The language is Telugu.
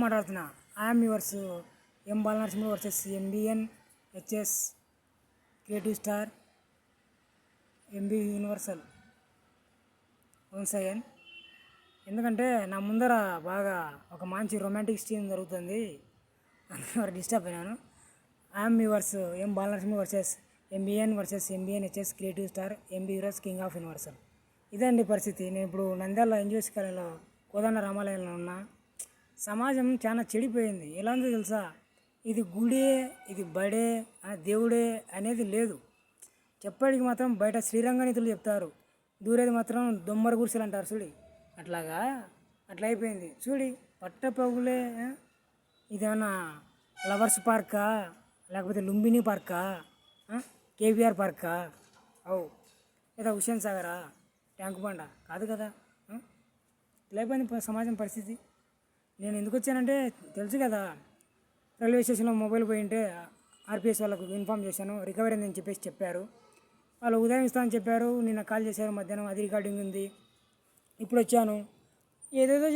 మాట్లాడుతున్నా. I'm yours M Balanarasimha versus MBN HS creative star MB universal once again. ఎందుకంటే నా ముందర బాగా ఒక మంచి రొమాంటిక్ సీన్ జరుగుతుంది, అందులో డిస్టర్బ్ అయినాను. I'm yours M Balanarasimha versus MBN HS creative star MB universe king of universal. ఇదండి పరిస్థితి. నేను ఇప్పుడు నంద్యాల ఎన్జిఓస్ కాలేజీలో కోదండ రామాలయంలో ఉన్నా. సమాజం చాలా చెడిపోయింది. ఎలా ఉందో తెలుసా? ఇది గుడే, ఇది బడే, దేవుడే అనేది లేదు. చెప్పడానికి మాత్రం బయట శ్రీరంగనీతులు చెప్తారు, దూరేది మాత్రం దొమ్మర గుడిసెలు అంటారు చూడి. అట్లా అయిపోయింది చూడి. పట్టపగులే ఇదేమన్నా లవర్స్ పార్కా, లేకపోతే లుంబిని పార్కా, కేవీఆర్ పార్కా, లేదా హుస్సేన్ సాగరా, ట్యాంక్ బండ కాదు కదా. ఇట్లా అయిపోయింది సమాజం పరిస్థితి. నేను ఎందుకు వచ్చానంటే తెలుసు కదా, రైల్వే స్టేషన్లో మొబైల్ పోయింటే ఆర్పిఎస్ వాళ్ళకు ఇన్ఫామ్ చేశాను, రికవరీ అని చెప్పారు. వాళ్ళు ఉదయం ఇస్తామని చెప్పారు, నిన్న కాల్ చేశారు మధ్యాహ్నం, అది రికార్డింగ్ ఉంది. ఇప్పుడు వచ్చాను, ఏదేదో